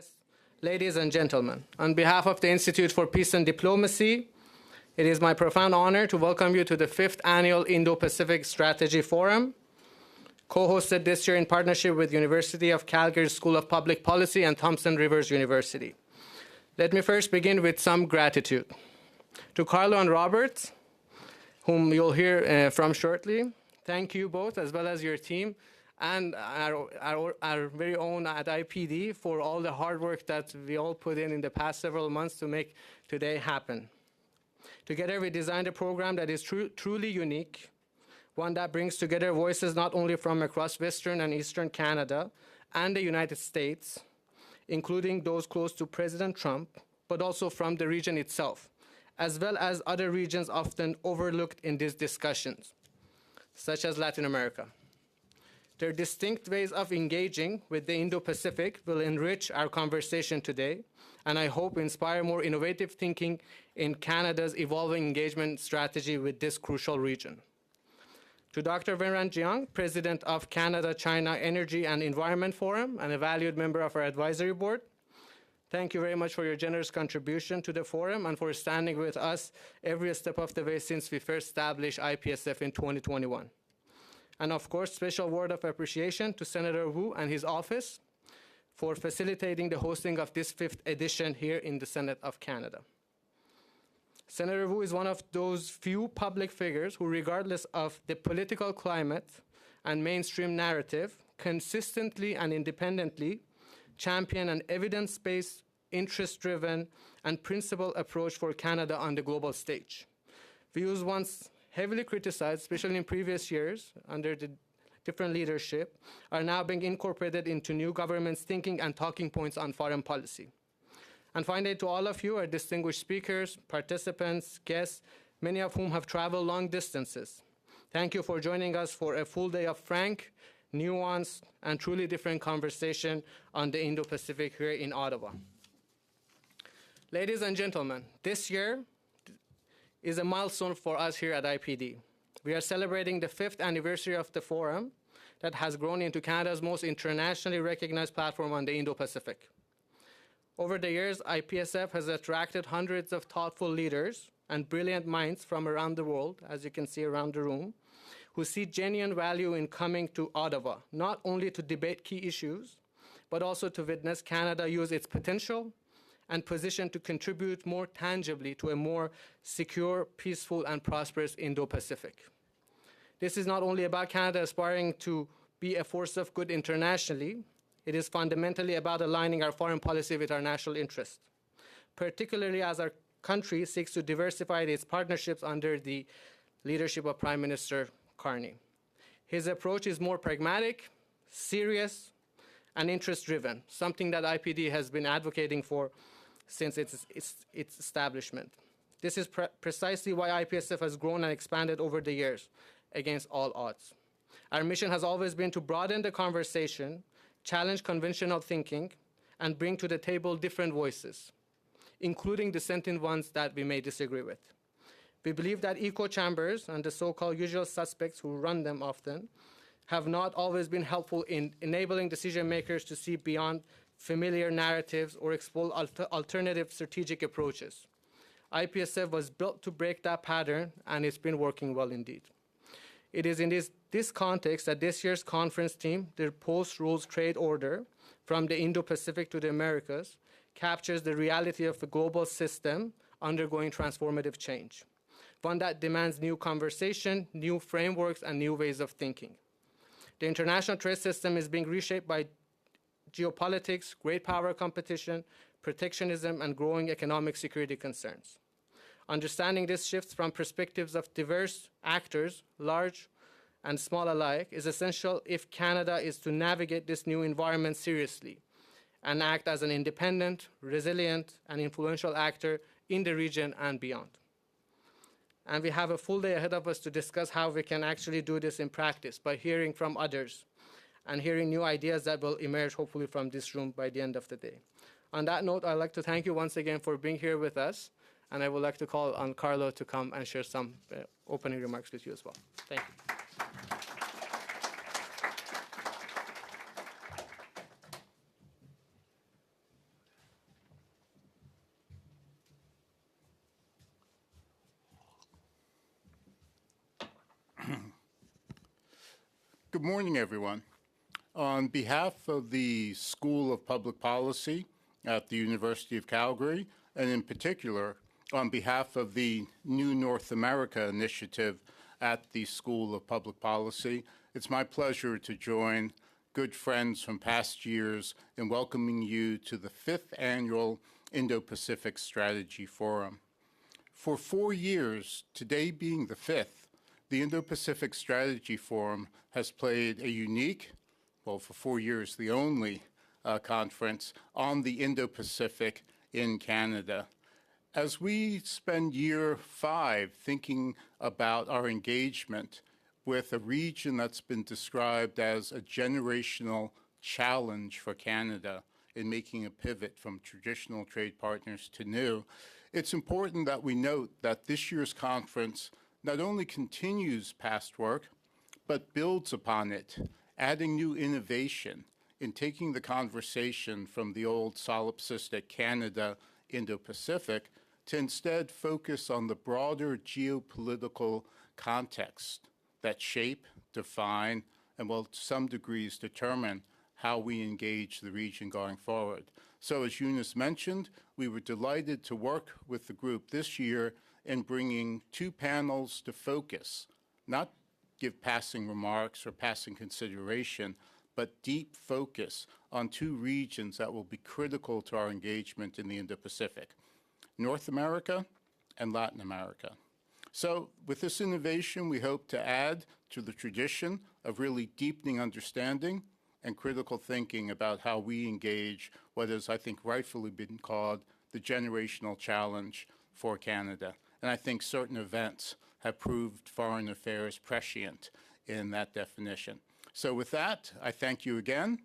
guests, ladies and gentlemen, on behalf of the Institute for Peace and Diplomacy, it is my profound honor to welcome you to the 5th Annual Indo-Pacific Strategy Forum, co-hosted this year in partnership with University of Calgary School of Public Policy and Thompson Rivers University. Let me first begin with some gratitude. To Carlo and Robert, whom you'll hear from shortly, thank you both, as well as your team, and our very own at IPD for all the hard work that we all put in the past several months to make today happen. Together, we designed a program that is truly unique, one that brings together voices not only from across Western and Eastern Canada and the United States, including those close to President Trump, but also from the region itself, as well as other regions often overlooked in these discussions, such as Latin America. Their distinct ways of engaging with the Indo-Pacific will enrich our conversation today, and I hope inspire more innovative thinking in Canada's evolving engagement strategy with this crucial region. To Dr. Wenran Jiang, President of Canada-China Energy and Environment Forum and a valued member of our advisory board, thank you very much for your generous contribution to the forum and for standing with us every step of the way since we first established IPSF in 2021. And of course, special word of appreciation to Senator Woo and his office for facilitating the hosting of this 5th edition here in the Senate of Canada. Senator Woo is one of those few public figures who, regardless of the political climate and mainstream narrative, consistently and independently champion an evidence-based, interest-driven, and principled approach for Canada on the global stage. Views once heavily criticized, especially in previous years under the different leadership, are now being incorporated into new government's thinking and talking points on foreign policy. And finally, to all of you, our distinguished speakers, participants, guests, many of whom have traveled long distances, thank you for joining us for a full day of frank, nuanced, and truly different conversation on the Indo-Pacific here in Ottawa. Ladies and gentlemen, this year is a milestone for us here at IPD. We are celebrating the 5th anniversary of the forum that has grown into Canada's most internationally recognized platform on the Indo-Pacific. Over the years, IPSF has attracted hundreds of thoughtful leaders and brilliant minds from around the world, as you can see around the room, who see genuine value in coming to Ottawa, not only to debate key issues, but also to witness Canada use its potential and position to contribute more tangibly to a more secure, peaceful, and prosperous Indo-Pacific. This is not only about Canada aspiring to be a force of good internationally, it is fundamentally about aligning our foreign policy with our national interest, particularly as our country seeks to diversify its partnerships under the leadership of Prime Minister Carney. His approach is more pragmatic, serious, and interest-driven, something that IPD has been advocating for since its establishment. This is precisely why IPSF has grown and expanded over the years against all odds. Our mission has always been to broaden the conversation, challenge conventional thinking, and bring to the table different voices, including dissenting ones that we may disagree with. We believe that echo chambers and the so-called usual suspects who run them often have not always been helpful in enabling decision makers to see beyond familiar narratives or explore alternative strategic approaches. IPSF was built to break that pattern, and it's been working well indeed. It is in this context that this year's conference theme, the Post-Rules Trade Order, from the Indo-Pacific to the Americas, captures the reality of the global system undergoing transformative change, one that demands new conversation, new frameworks, and new ways of thinking. The international trade system is being reshaped by geopolitics, great power competition, protectionism, and growing economic security concerns. Understanding this shift from perspectives of diverse actors, large and small alike, is essential if Canada is to navigate this new environment seriously and act as an independent, resilient, and influential actor in the region and beyond. And we have a full day ahead of us to discuss how we can actually do this in practice by hearing from others and hearing new ideas that will emerge hopefully from this room by the end of the day. On that note, I'd like to thank you once again for being here with us, and I would like to call on Carlo to come and share some opening remarks with you as well. Thank you. Good morning, everyone. On behalf of the School of Public Policy at the University of Calgary, and in particular, on behalf of the New North America Initiative at the School of Public Policy, it's my pleasure to join good friends from past years in welcoming you to the 5th Annual Indo-Pacific Strategy Forum. For 4 years, today being the 5th, the Indo-Pacific Strategy Forum has played a unique, well, for 4 years, the only conference on the Indo-Pacific in Canada. As we spend year 5 thinking about our engagement with a region that's been described as a generational challenge for Canada in making a pivot from traditional trade partners to new, it's important that we note that this year's conference not only continues past work, but builds upon it, adding new innovation in taking the conversation from the old solipsistic Canada Indo-Pacific to instead focus on the broader geopolitical context that shape, define, and will to some degrees determine how we engage the region going forward. So as Younes mentioned, we were delighted to work with the group this year in bringing 2 panels to focus, not give passing remarks or passing consideration, but deep focus on 2 regions that will be critical to our engagement in the Indo-Pacific, North America and Latin America. So with this innovation, we hope to add to the tradition of really deepening understanding and critical thinking about how we engage what has, I think, rightfully been called the generational challenge for Canada. And I think certain events have proved foreign affairs prescient in that definition. So with that, I thank you again,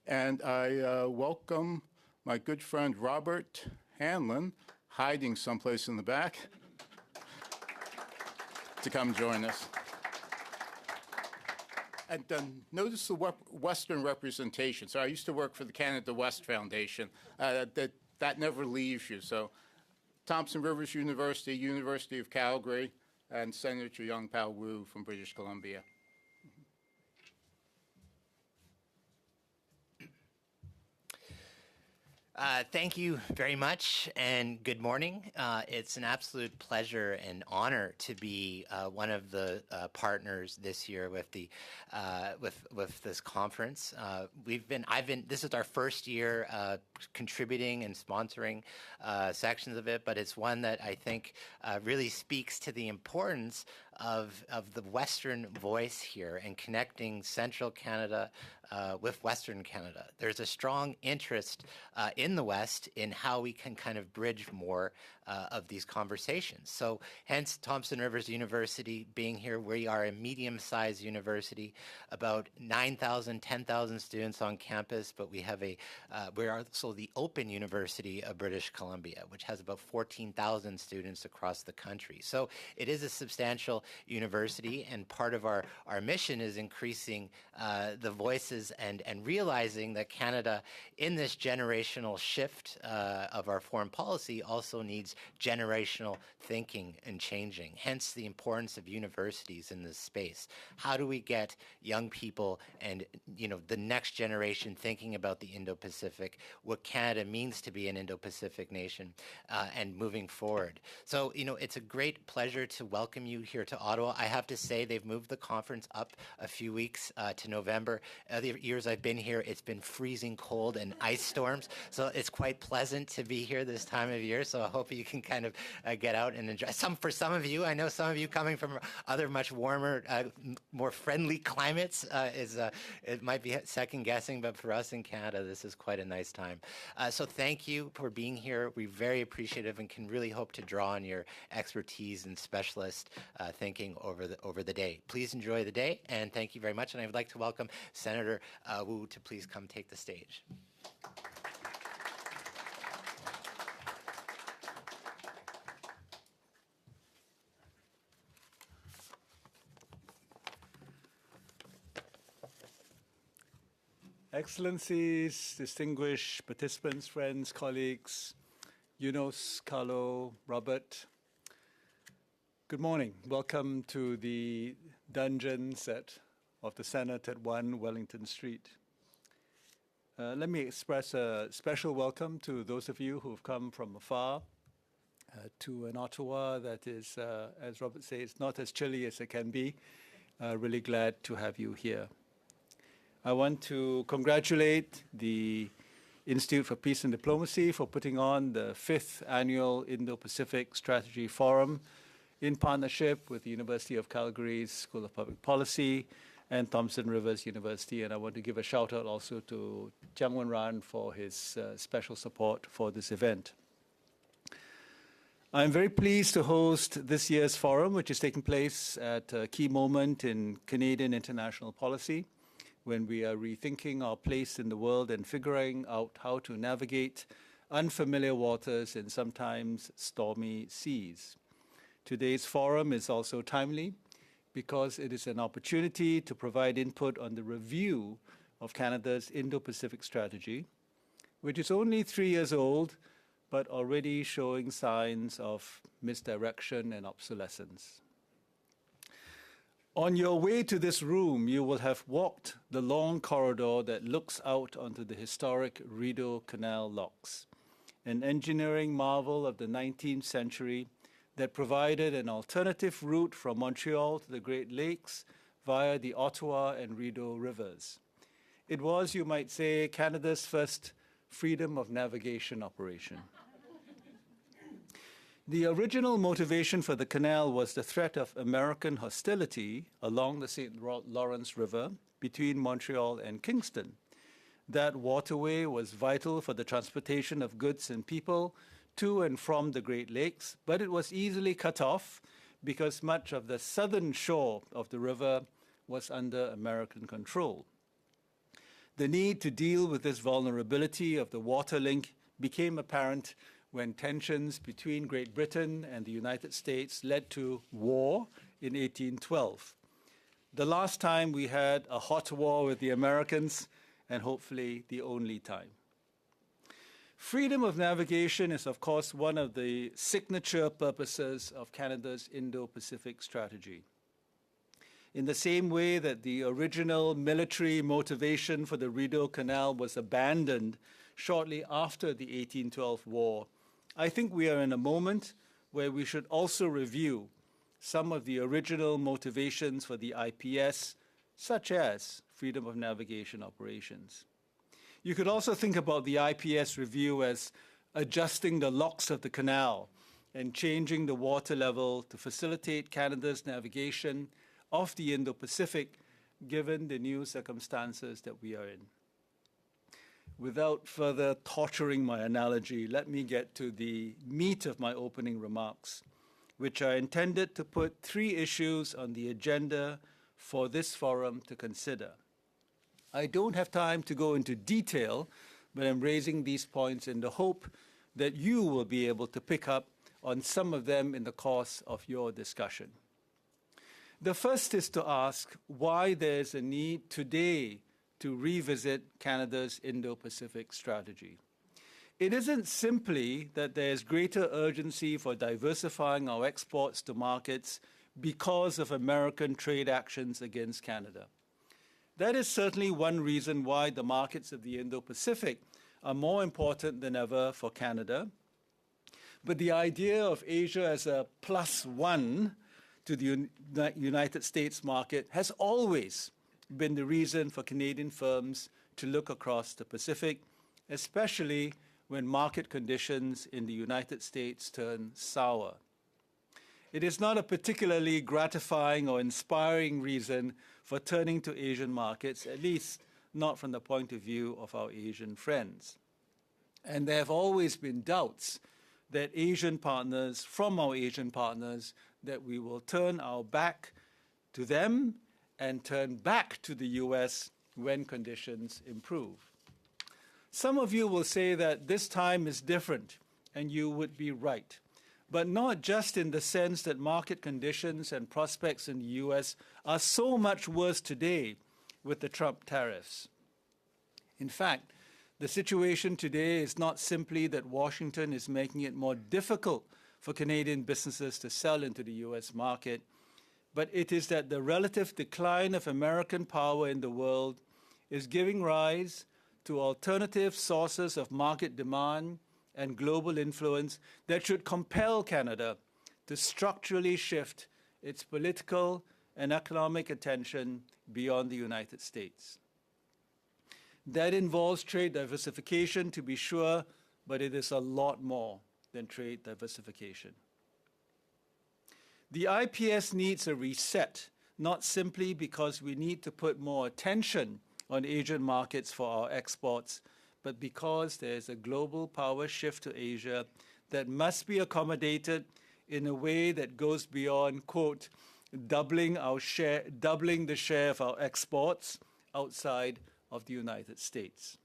and I welcome my good friend Robert Hanlon, hiding someplace in the back, to come join us. And notice the Western representation. So I used to work for the Canada West Foundation. That never leaves you. So Thompson Rivers University, University of Calgary, and Senator Yuen Pau Woo from British Columbia. Thank you very much, and good morning. It's an absolute pleasure and honor to be one of the partners this year with the with this conference. This is our first year contributing and sponsoring sections of it, but it's one that I think really speaks to the importance of the Western voice here and connecting Central Canada with Western Canada. There's a strong interest in the West in how we can kind of bridge more of these conversations. So hence Thompson Rivers University being here. We are a medium-sized university, about 9,000, 10,000 students on campus, but we have we're also the Open University of British Columbia, which has about 14,000 students across the country. So it is a substantial university, and part of our mission is increasing the voices and realizing that Canada, in this generational shift of our foreign policy, also needs generational thinking and changing, hence the importance of universities in this space. How do we get young people and the next generation thinking about the Indo-Pacific, what Canada means to be an Indo-Pacific nation, and moving forward? So, it's a great pleasure to welcome you here to Ottawa. I have to say they've moved the conference up a few weeks to November. Other years I've been here, it's been freezing cold and ice storms, so it's quite pleasant to be here this time of year. So I hope you can kind of get out and enjoy. For some of you, I know some of you coming from other much warmer, more friendly climates, it might be second guessing, but for us in Canada, this is quite a nice time. So thank you for being here. We're very appreciative and can really hope to draw on your expertise and specialist thinking over the day. Please enjoy the day, and thank you very much. And I would like to welcome Senator Woo to please come take the stage. Excellencies, distinguished participants, friends, colleagues, Younes, Carlo, Robert, good morning. Welcome to the dungeons at of the Senate at 1 Wellington Street. Let me express a special welcome to those of you who have come from afar to an Ottawa that is, as Robert says, not as chilly as it can be. Really glad to have you here. I want to congratulate the Institute for Peace and Diplomacy for putting on the 5th Annual Indo-Pacific Strategy Forum in partnership with the University of Calgary's School of Public Policy and Thompson Rivers University. And I want to give a shout out also to Jiang Wenran for his special support for this event. I'm very pleased to host this year's forum, which is taking place at a key moment in Canadian international policy, when we are rethinking our place in the world and figuring out how to navigate unfamiliar waters in sometimes stormy seas. Today's forum is also timely because it is an opportunity to provide input on the review of Canada's Indo-Pacific strategy, which is only 3 years old, but already showing signs of misdirection and obsolescence. On your way to this room, you will have walked the long corridor that looks out onto the historic Rideau Canal locks, an engineering marvel of the 19th century that provided an alternative route from Montreal to the Great Lakes via the Ottawa and Rideau rivers. It was, you might say, Canada's first freedom of navigation operation. The original motivation for the canal was the threat of American hostility along the St. Lawrence River between Montreal and Kingston. That waterway was vital for the transportation of goods and people to and from the Great Lakes, but it was easily cut off because much of the southern shore of the river was under American control. The need to deal with this vulnerability of the water link became apparent when tensions between Great Britain and the United States led to war in 1812. The last time we had a hot war with the Americans, and hopefully the only time. Freedom of navigation is, of course, one of the signature purposes of Canada's Indo-Pacific strategy. In the same way that the original military motivation for the Rideau Canal was abandoned shortly after the 1812 war, I think we are in a moment where we should also review some of the original motivations for the IPS, such as freedom of navigation operations. You could also think about the IPS review as adjusting the locks of the canal and changing the water level to facilitate Canada's navigation of the Indo-Pacific, given the new circumstances that we are in. Without further torturing my analogy, let me get to the meat of my opening remarks, which are intended to put 3 issues on the agenda for this forum to consider. I don't have time to go into detail, but I'm raising these points in the hope that you will be able to pick up on some of them in the course of your discussion. The first is to ask why there's a need today to revisit Canada's Indo-Pacific strategy. It isn't simply that there's greater urgency for diversifying our exports to markets because of American trade actions against Canada. That is certainly one reason why the markets of the Indo-Pacific are more important than ever for Canada. But the idea of Asia as a +1 to the United States market has always been the reason for Canadian firms to look across the Pacific, especially when market conditions in the United States turn sour. It is not a particularly gratifying or inspiring reason for turning to Asian markets, at least not from the point of view of our Asian friends. And there have always been doubts that from our Asian partners, that we will turn our back to them and turn back to the US when conditions improve. Some of you will say that this time is different, and you would be right, but not just in the sense that market conditions and prospects in the US are so much worse today with the Trump tariffs. In fact, the situation today is not simply that Washington is making it more difficult for Canadian businesses to sell into the US market, but it is that the relative decline of American power in the world is giving rise to alternative sources of market demand and global influence that should compel Canada to structurally shift its political and economic attention beyond the United States. That involves trade diversification, to be sure, but it is a lot more than trade diversification. The IPS needs a reset, not simply because we need to put more attention on Asian markets for our exports, but because there's a global power shift to Asia that must be accommodated in a way that goes beyond, quote, doubling the share of our exports outside of the United States.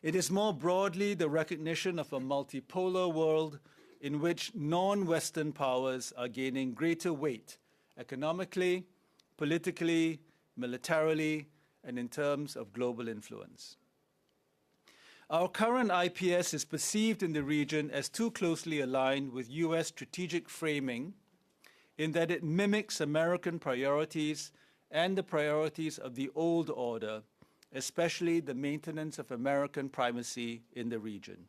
It is more broadly the recognition of a multipolar world in which non-Western powers are gaining greater weight economically, politically, militarily, and in terms of global influence. Our current IPS is perceived in the region as too closely aligned with US strategic framing in that it mimics American priorities and the priorities of the old order, especially the maintenance of American primacy in the region.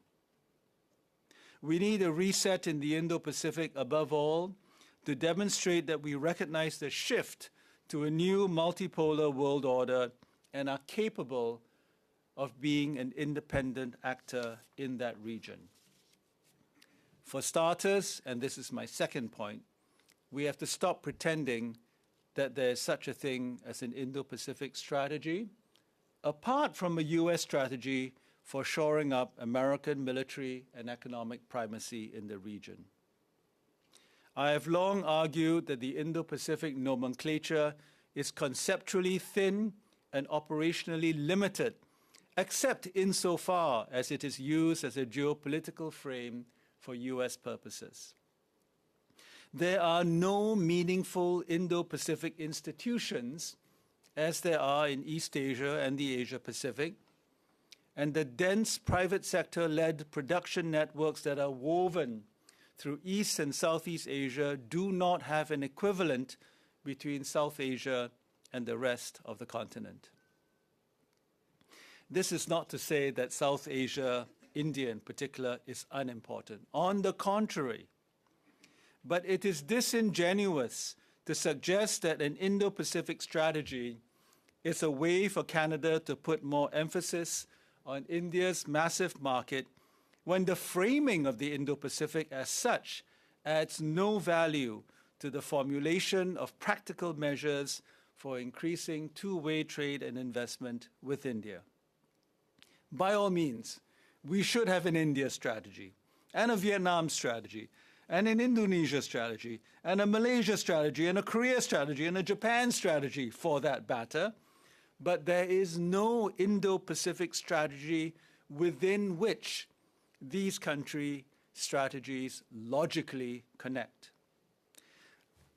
We need a reset in the Indo-Pacific above all to demonstrate that we recognize the shift to a new multipolar world order and are capable of being an independent actor in that region. For starters, and this is my second point, we have to stop pretending that there is such a thing as an Indo-Pacific strategy, apart from a US strategy for shoring up American military and economic primacy in the region. I have long argued that the Indo-Pacific nomenclature is conceptually thin and operationally limited, except insofar as it is used as a geopolitical frame for US purposes. There are no meaningful Indo-Pacific institutions as there are in East Asia and the Asia-Pacific, and the dense private sector-led production networks that are woven through East and Southeast Asia do not have an equivalent between South Asia and the rest of the continent. This is not to say that South Asia, India in particular, is unimportant. On the contrary, but it is disingenuous to suggest that an Indo-Pacific strategy is a way for Canada to put more emphasis on India's massive market when the framing of the Indo-Pacific as such adds no value to the formulation of practical measures for increasing two-way trade and investment with India. By all means, we should have an India strategy, and a Vietnam strategy, and an Indonesia strategy, and a Malaysia strategy, and a Korea strategy, and a Japan strategy for that matter. But there is no Indo-Pacific strategy within which these country strategies logically connect.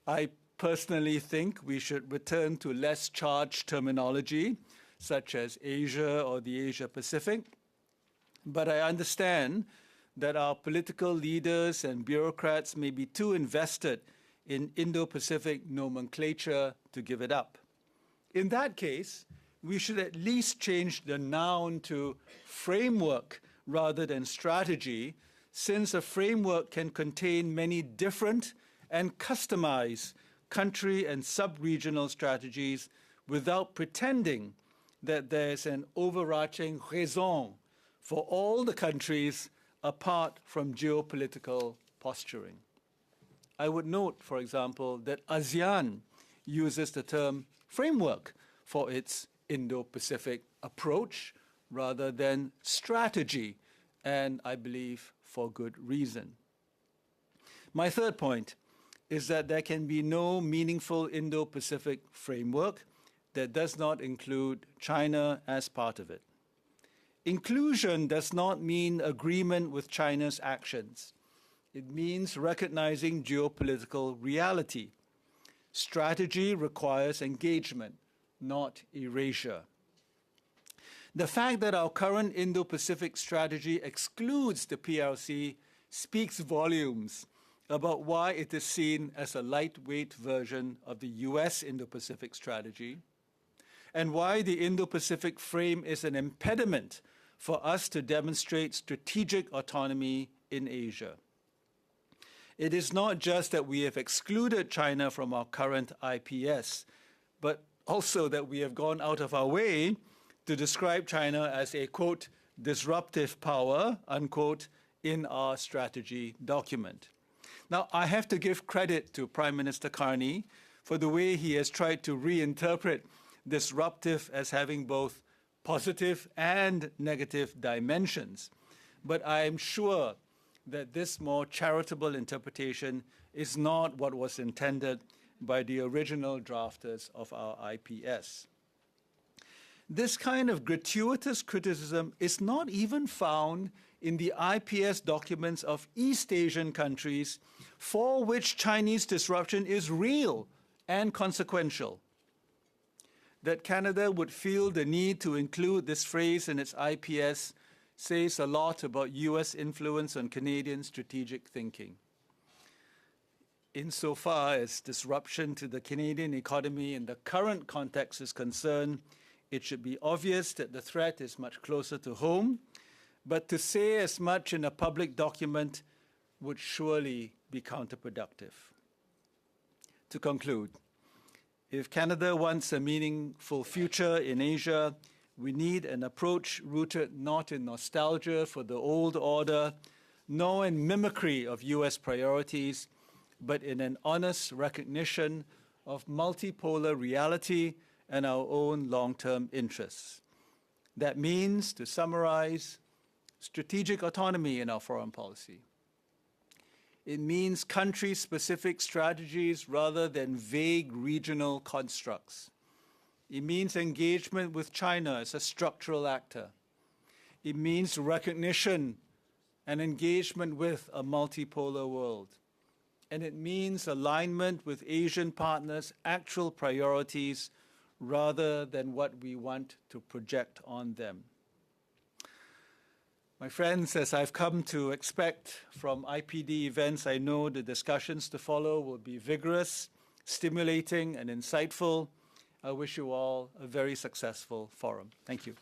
I personally think we should return to less charged terminology, such as Asia or the Asia-Pacific. But I understand that our political leaders and bureaucrats may be too invested in Indo-Pacific nomenclature to give it up. In that case, we should at least change the noun to framework rather than strategy, since a framework can contain many different and customized country and sub-regional strategies without pretending that there's an overarching raison for all the countries apart from geopolitical posturing. I would note, for example, that ASEAN uses the term framework for its Indo-Pacific approach rather than strategy, and I believe for good reason. My third point is that there can be no meaningful Indo-Pacific framework that does not include China as part of it. Inclusion does not mean agreement with China's actions. It means recognizing geopolitical reality. Strategy requires engagement, not erasure. The fact that our current Indo-Pacific strategy excludes the PRC speaks volumes about why it is seen as a lightweight version of the US Indo-Pacific strategy, and why the Indo-Pacific frame is an impediment for us to demonstrate strategic autonomy in Asia. It is not just that we have excluded China from our current IPS, but also that we have gone out of our way to describe China as a, quote, disruptive power, unquote, in our strategy document. Now, I have to give credit to Prime Minister Carney for the way he has tried to reinterpret disruptive as having both positive and negative dimensions. But I am sure that this more charitable interpretation is not what was intended by the original drafters of our IPS. This kind of gratuitous criticism is not even found in the IPS documents of East Asian countries for which Chinese disruption is real and consequential. That Canada would feel the need to include this phrase in its IPS says a lot about US influence on Canadian strategic thinking. Insofar as disruption to the Canadian economy in the current context is concerned, it should be obvious that the threat is much closer to home, but to say as much in a public document would surely be counterproductive. To conclude, if Canada wants a meaningful future in Asia, we need an approach rooted not in nostalgia for the old order, nor in mimicry of US priorities, but in an honest recognition of multipolar reality and our own long-term interests. That means, to summarize, strategic autonomy in our foreign policy. It means country-specific strategies rather than vague regional constructs. It means engagement with China as a structural actor. It means recognition and engagement with a multipolar world. And it means alignment with Asian partners' actual priorities rather than what we want to project on them. My friends, as I've come to expect from IPD events, I know the discussions to follow will be vigorous, stimulating, and insightful. I wish you all a very successful forum. Thank you.